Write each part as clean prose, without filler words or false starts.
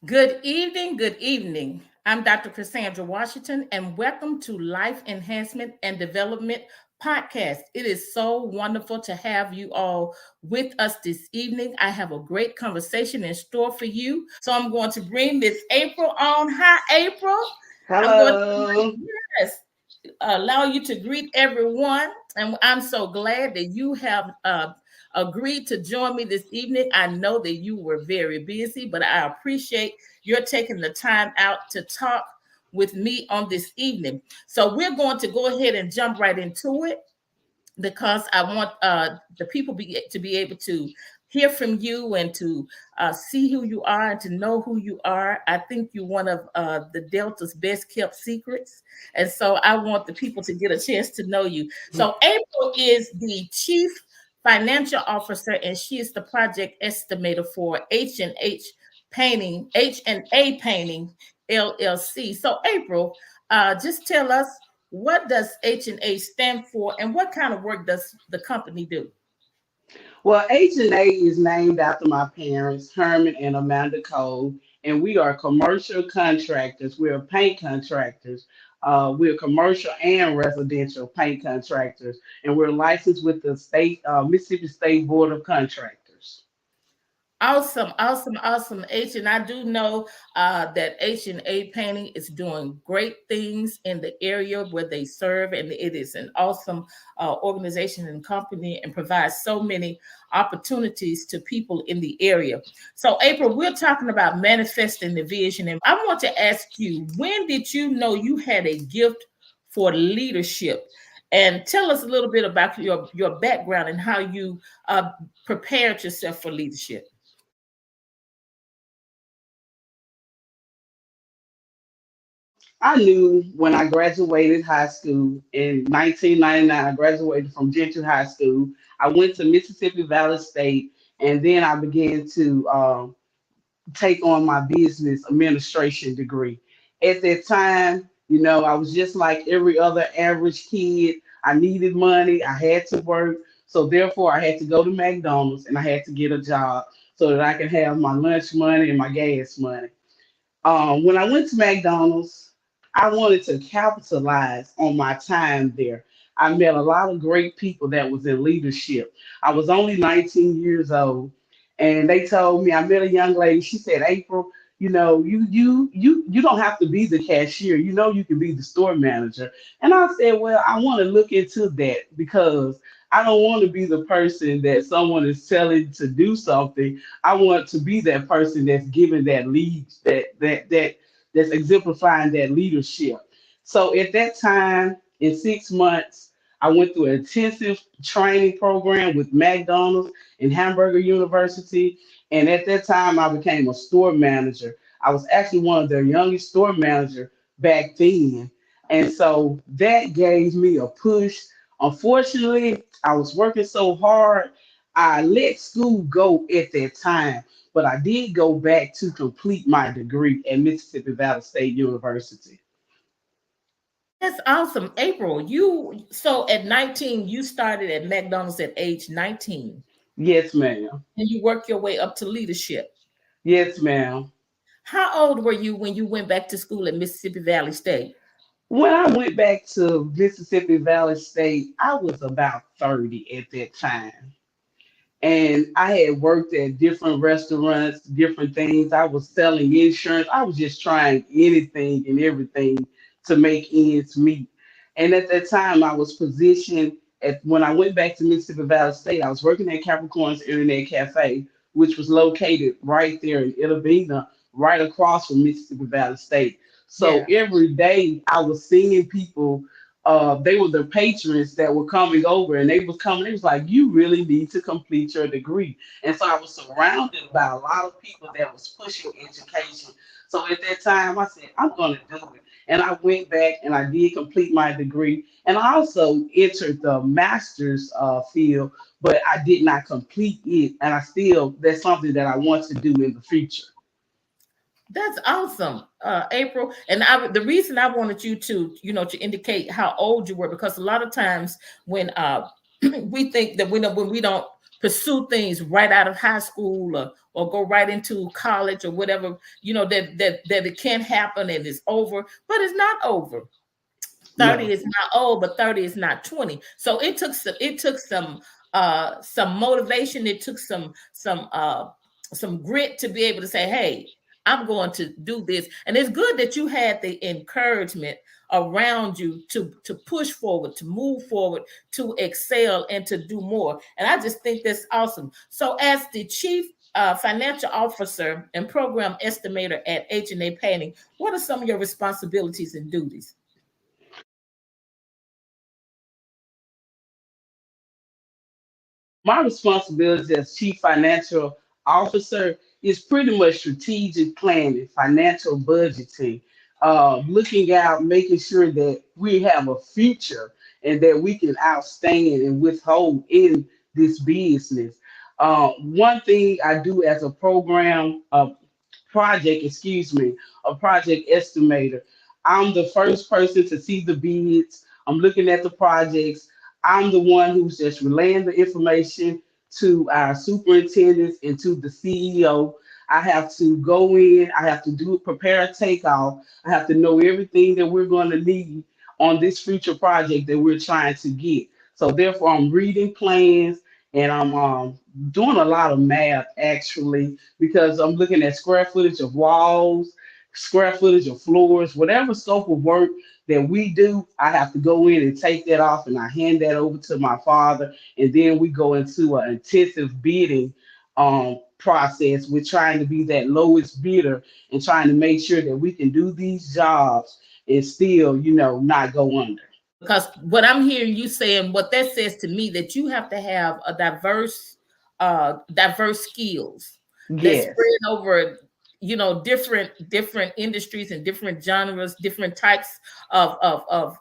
Good evening. Good evening. I'm Dr. Cassandra Washington, and welcome to Life Enhancement and Development Podcast. It is so wonderful to have you all with us this evening. I have a great conversation in store for you. So I'm going to bring Miss April on. Hi, April. I'm going Hello. to yes, allow you to greet everyone. And I'm so glad that you have agreed to join me this evening. I know that you were very busy, but I appreciate your taking the time out to talk with me on this evening. So we're going to go ahead and jump right into it because I want the people to be able to hear from you and to see who you are and to know who you are. I think you're one of the Delta's best kept secrets. And so I want the people to get a chance to know you. So April is the chief financial officer and she is the project estimator for H&A Painting LLC. So April, just tell us, what does H&A stand for, and what kind of work does the company do? Well, H&A is named after my parents, Herman and Amanda Cole, and we are commercial contractors. We're paint contractors. We're commercial and residential paint contractors, and we're licensed with the state Mississippi State Board of Contractors. Awesome, awesome, awesome. And I do know that H&A Painting is doing great things in the area where they serve, and it is an awesome organization and company and provides so many opportunities to people in the area. So, April, we're talking about manifesting the vision, and I want to ask you, when did you know you had a gift for leadership? And tell us a little bit about your background and how you prepared yourself for leadership. I knew when I graduated high school in 1999, I graduated from Gentry High School. I went to Mississippi Valley State, and then I began to take on my business administration degree. At that time, I was just like every other average kid. I needed money, I had to work. So therefore, I had to go to McDonald's and I had to get a job so that I could have my lunch money and my gas money. When I went to McDonald's, I wanted to capitalize on my time there. I met a lot of great people that was in leadership. I was only 19 years old, and they told me I met a young lady. She said, "April, you don't have to be the cashier. You can be the store manager." And I said, "Well, I want to look into that because I don't want to be the person that someone is telling to do something. I want to be that person that's giving that lead, that's exemplifying that leadership." So at that time, in 6 months, I went through an intensive training program with McDonald's and Hamburger University. And at that time, I became a store manager. I was actually one of their youngest store manager back then. And so that gave me a push. Unfortunately, I was working so hard, I let school go at that time, but I did go back to complete my degree at Mississippi Valley State University. That's awesome. April, you so at 19, you started at McDonald's at age 19 Yes, ma'am. and you work your way up to leadership. Yes, ma'am. How old were you when you went back to school at Mississippi Valley State? When I went back to Mississippi Valley State, I was about 30 at that time. And I had worked at different restaurants, different things. I was selling insurance. I was just trying anything and everything to make ends meet. And at that time, I was positioned at when I went back to Mississippi Valley State, I was working at Capricorn's Internet Cafe, which was located right there in Itabena, right across from Mississippi Valley State. So Yeah. every day I was seeing people, they were the patrons that were coming over and they was coming, they was like, "You really need to complete your degree." And so I was surrounded by a lot of people that was pushing education. So at that time I said, "I'm going to do it." And I went back and I did complete my degree. And I also entered the master's field, but I did not complete it. And that's something that I want to do in the future. That's awesome, April. And the reason I wanted you to, to indicate how old you were, because a lot of times when we think that when we don't pursue things right out of high school, or go right into college or whatever, that it can't happen and it's over, but it's not over. 30 No. is not old, but 30 is not 20. So it took some motivation. It took some grit to be able to say, hey, I'm going to do this. And it's good that you had the encouragement around you to push forward, to move forward, to excel and to do more. And I just think that's awesome. So as the chief financial officer and program estimator at H&A Painting, what are some of your responsibilities and duties? My responsibility as chief financial officer is pretty much strategic planning, financial budgeting, looking out, making sure that we have a future and that we can outstand and withhold in this business. One thing I do as a a project estimator. I'm the first person to see the bids. I'm looking at the projects. I'm the one who's just relaying the information to our superintendents and to the CEO. I have to go in, I have to prepare a takeoff. I have to know everything that we're going to need on this future project that we're trying to get. So therefore, I'm reading plans and I'm doing a lot of math actually because I'm looking at square footage of walls, square footage of floors, whatever scope of work that we do, I have to go in and take that off and I hand that over to my father. And then we go into an intensive bidding process. We're trying to be that lowest bidder and trying to make sure that we can do these jobs and still, not go under. Because what I'm hearing you saying, what that says to me, that you have to have a diverse skills that Yes, spread over, different industries and different genres, different types of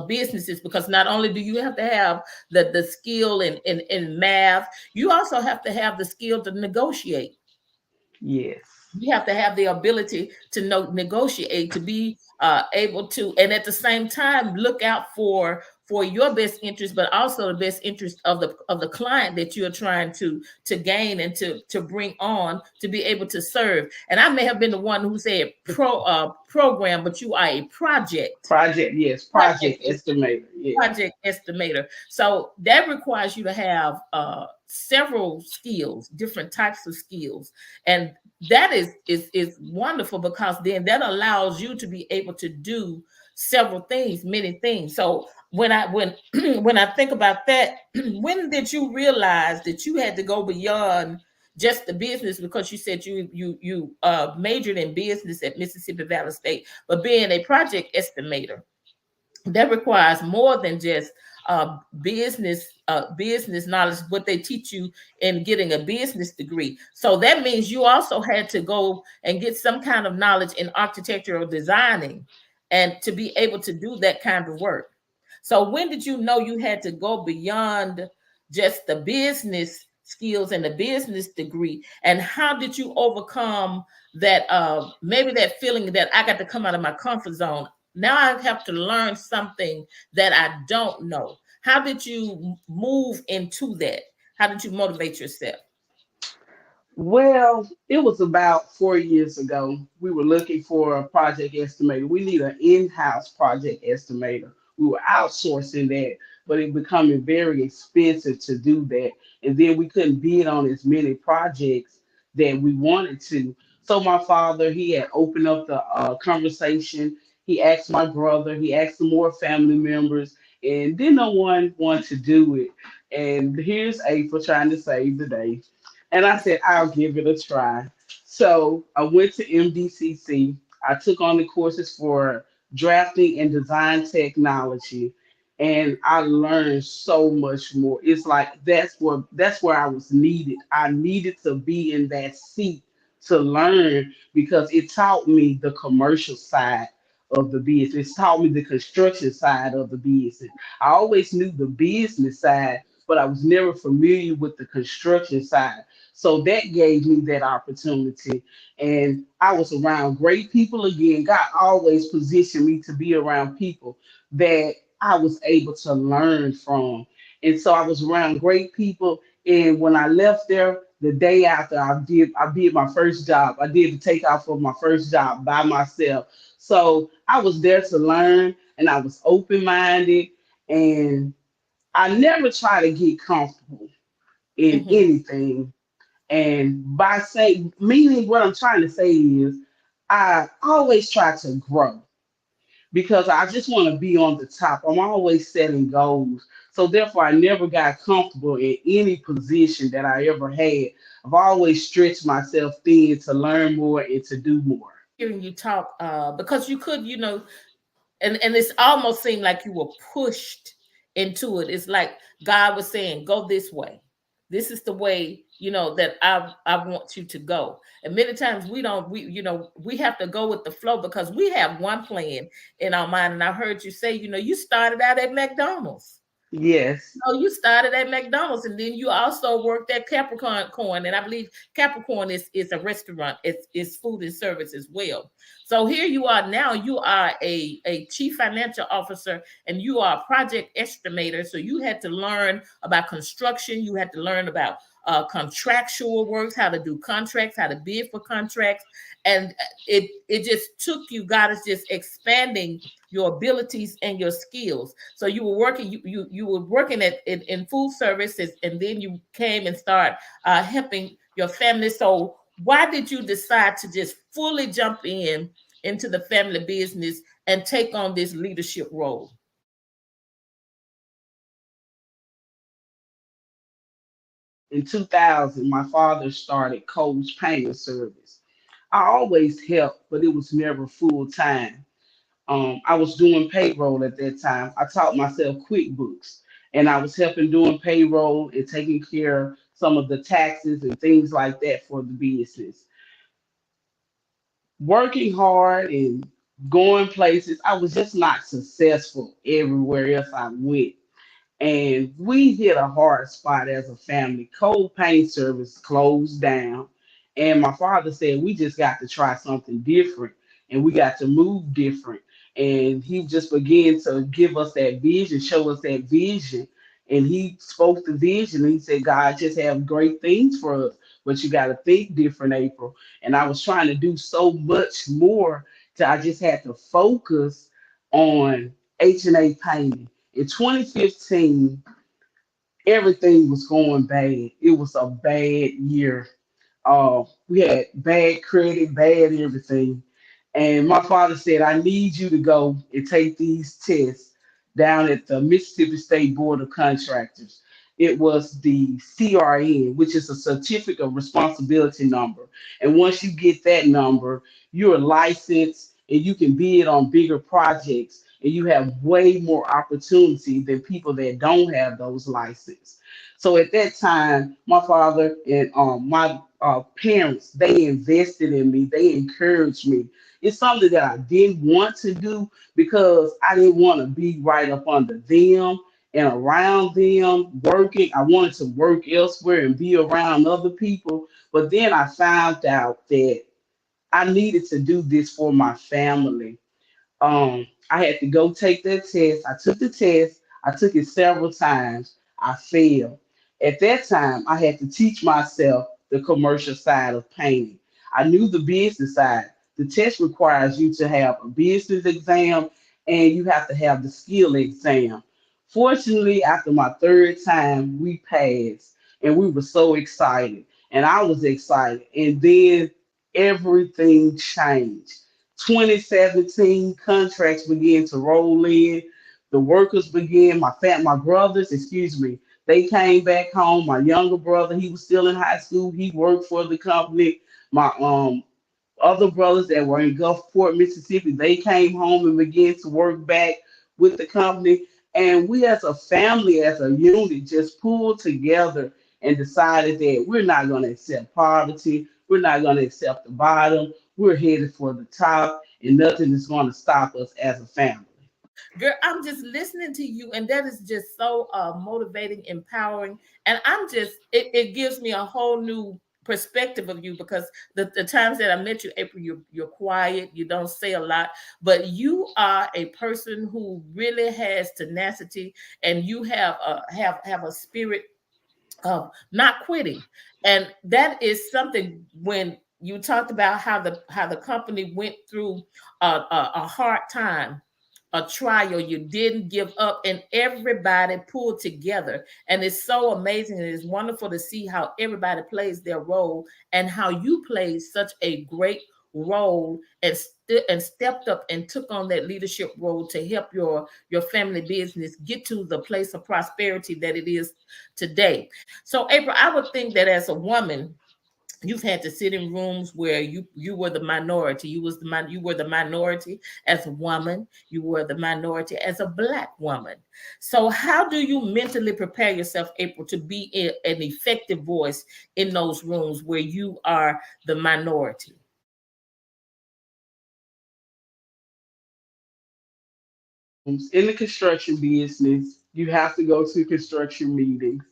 businesses. Because not only do you have to have the skill in math, you also have to have the skill to negotiate. yes. You have to have the ability to negotiate, to be able to, and at the same time look out for your best interest, but also the best interest of the client that you're trying to gain and to bring on, to be able to serve. And I may have been the one who said program, but you are a Project, yes, project project estimator, yes. project estimator. So that requires you to have several skills, different types of skills, and that is wonderful, because then that allows you to be able to do several things, many things. So when when I think about that, when did you realize that you had to go beyond just the business? Because you said you majored in business at Mississippi Valley State, but being a project estimator, that requires more than just business knowledge, what they teach you in getting a business degree. So that means you also had to go and get some kind of knowledge in architectural designing, and to be able to do that kind of work. So when did you know you had to go beyond just the business skills and the business degree? And how did you overcome that, maybe that feeling that I got to come out of my comfort zone? Now I have to learn something that I don't know. How did you move into that? How did you motivate yourself? Well, it was about 4 years ago. We were looking for a project estimator. We need an in-house project estimator. We were outsourcing that, but it becoming very expensive to do that. And then we couldn't bid on as many projects that we wanted to. So my father, he had opened up the conversation. He asked my brother, he asked some more family members, and then no one wanted to do it. And here's April trying to save the day. And I said, I'll give it a try. So I went to MDCC. I took on the courses for drafting and design technology. And I learned so much more. It's like that's where I was needed. I needed to be in that seat to learn because it taught me the commercial side of the business. It taught me the construction side of the business. I always knew the business side, but I was never familiar with the construction side. So that gave me that opportunity. And I was around great people again. God always positioned me to be around people that I was able to learn from. And so I was around great people And when I left there, the day after I did my first job. I did the takeoff for my first job by myself. So I was there to learn, and I was open minded, and I never try to get comfortable in Hmm. anything. And by saying, meaning what I'm trying to say is, I always try to grow because I just want to be on the top. I'm always setting goals. So therefore, I never got comfortable in any position that I ever had. I've always stretched myself thin to learn more and to do more. Hearing you talk, because you could, and it's almost seemed like you were pushed into it. It's like God was saying, "Go this way. This is the way that I want you to go." And many times we don't. We have to go with the flow because we have one plan in our mind. And I heard you say, you started out at McDonald's. Yes, Oh, you started at McDonald's and then you also worked at Capricorn Corn. And I believe Capricorn is a restaurant, it's food and service as well. So here you are now, you are a chief financial officer and you are a project estimator. So you had to learn about construction, you had to learn about contractual works, how to do contracts, how to bid for contracts. And it just took you, God is just expanding your abilities and your skills. So you were working, you were working in food services, and then you came and start helping your family. So why did you decide to just fully jump into the family business and take on this leadership role? in 2000, my father started Cole's Painting Service. I always helped, but it was never full time. I was doing payroll at that time. I taught myself QuickBooks, and I was helping doing payroll and taking care of some of the taxes and things like that for the business. Working hard and going places, I was just not successful everywhere else I went. And we hit a hard spot as a family. Cold paint service closed down, and my father said we just got to try something different, and we got to move different. And he just began to give us that vision, show us that vision, and he spoke the vision. And he said, "God just have great things for us, but you got to think different, April." And I was trying to do so much more that I just had to focus on H&A painting in 2015, everything was going bad. It was a bad year. We had bad credit, bad everything. And my father said, I need you to go and take these tests down at the Mississippi State Board of Contractors. It was the CRN, which is a certificate of responsibility number. And once you get that number, you're licensed and you can bid on bigger projects and you have way more opportunity than people that don't have those licenses. So at that time, my father and my parents, they invested in me. They encouraged me. It's something that I didn't want to do because I didn't want to be right up under them and around them working. I wanted to work elsewhere and be around other people. But then I found out that I needed to do this for my family. I had to go take that test. I took the test. I took it several times. I failed. At that time, I had to teach myself the commercial side of painting. I knew the business side. The test requires you to have a business exam and you have to have the skill exam. Fortunately, after my third time, we passed and we were so excited. And I was excited. And then everything changed. 2017 contracts began to roll in. The workers began, my brothers, excuse me, they came back home. My younger brother, he was still in high school. He worked for the company. My other brothers that were in Gulfport, Mississippi, they came home and began to work back with the company. And we as a family, as a unit, just pulled together and decided that we're not going to accept poverty. We're not going to accept the bottom. We're headed for the top, and nothing is going to stop us as a family. Girl, I'm just listening to you, and that is just so motivating, empowering, and it gives me a whole new perspective of you because the times that I met you, April, you're quiet, you don't say a lot, but you are a person who really has tenacity, and you have a spirit of not quitting. And that is something, when you talked about how the company went through a hard time, a trial, you didn't give up, and everybody pulled together. And it's so amazing, and it's wonderful to see how everybody plays their role, and how you played such a great role, and stepped up and took on that leadership role to help your family business get to the place of prosperity that it is today. So April, I would think that as a woman, you've had to sit in rooms where you were the minority. You were the minority as a woman. You were the minority as a Black woman. So how do you mentally prepare yourself, April, to be an effective voice in those rooms where you are the minority? In the construction business, you have to go to construction meetings.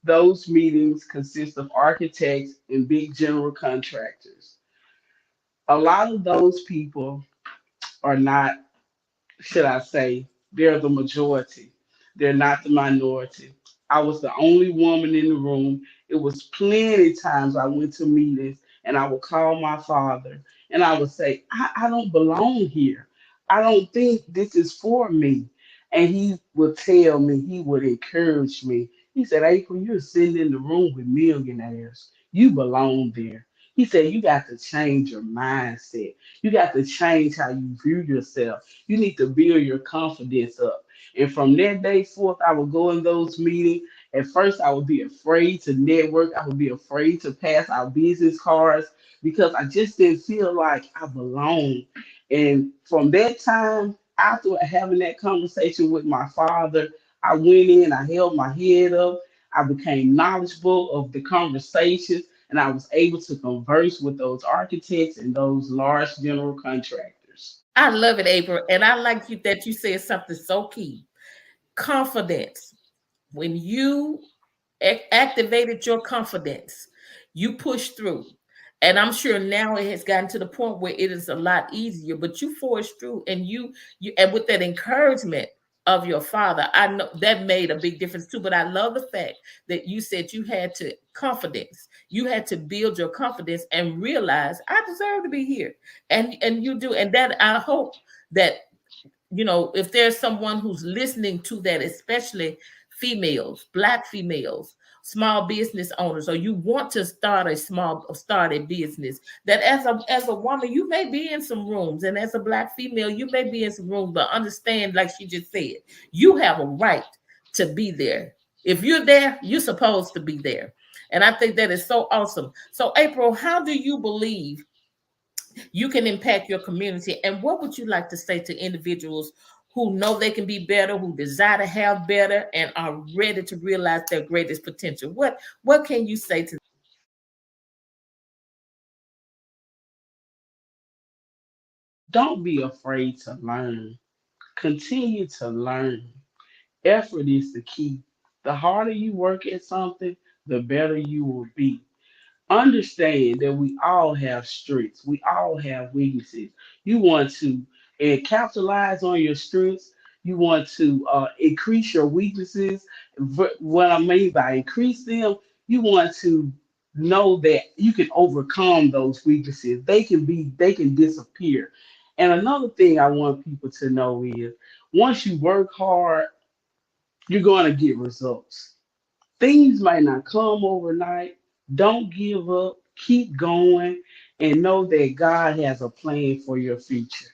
Those meetings consist of architects and big general contractors. A lot of those people are not, should I say, they're the majority. They're not the minority. I was the only woman in the room. It was plenty times I went to meetings and I would call my father and I would say, I don't belong here. I don't think this is for me. And he would tell me, he would encourage me. He said, April, you're sitting in the room with millionaires. You belong there. He said, you got to change your mindset. You got to change how you view yourself. You need to build your confidence up. And from that day forth, I would go in those meetings. At first, I would be afraid to network. I would be afraid to pass out business cards because I just didn't feel like I belonged. And from that time, after having that conversation with my father, I went in, I held my head up, I became knowledgeable of the conversations, and I was able to converse with those architects and those large general contractors. I love it, April, and I like you that you said something so key: confidence. When you activated your confidence, you pushed through. And I'm sure now it has gotten to the point where it is a lot easier, but you forged through, and you and with that encouragement of your father, I know that made a big difference too. But I love the fact that you said you had to confidence. You had to build your confidence and realize I deserve to be here. And you do. And that, I hope that, if there's someone who's listening to that, especially females, Black females, small business owners, or you want to start a business, that as a woman, you may be in some rooms, and as a Black female, you may be in some rooms, but understand, like she just said, you have a right to be there. If you're there, you're supposed to be there. And I think that is so awesome. So, April, how do you believe you can impact your community? And what would you like to say to individuals who know they can be better, who desire to have better, and are ready to realize their greatest potential? What can you say to them? Don't be afraid to learn. Continue to learn. Effort is the key. The harder you work at something, the better you will be. Understand that we all have strengths, we all have weaknesses. You want to capitalize on your strengths, you want to increase your weaknesses. What I mean by increase them, you want to know that you can overcome those weaknesses. They can disappear. And another thing I want people to know is once you work hard, you're going to get results. Things might not come overnight. Don't give up. Keep going and know that God has a plan for your future.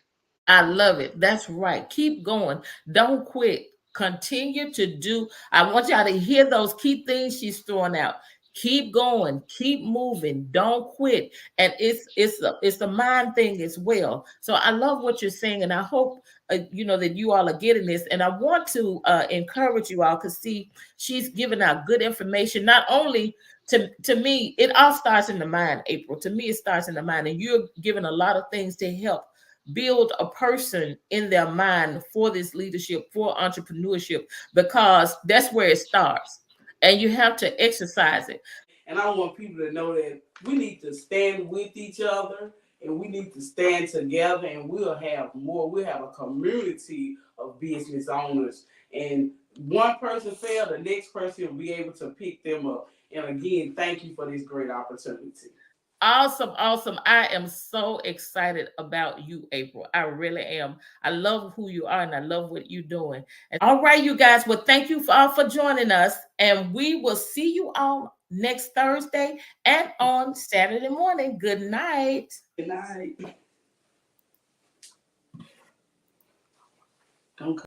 I love it. That's right. Keep going. Don't quit. Continue to do. I want y'all to hear those key things she's throwing out. Keep going. Keep moving. Don't quit. And it's a mind thing as well. So I love what you're saying, and I hope that you all are getting this. And I want to encourage you all, because see, she's giving out good information. Not only to me, it all starts in the mind, April. To me, it starts in the mind, and you're giving a lot of things to help build a person in their mind for this leadership, for entrepreneurship, because that's where it starts. And you have to exercise it. And I want people to know that we need to stand with each other and we need to stand together and we'll have more. We'll have a community of business owners. And one person failed, the next person will be able to pick them up. And again, thank you for this great opportunity. Awesome, awesome. I am so excited about you, April. I really am. I love who you are and I love what you're doing. And all right, you guys. Well, thank you for joining us. And we will see you all next Thursday and on Saturday morning. Good night. Good night. Don't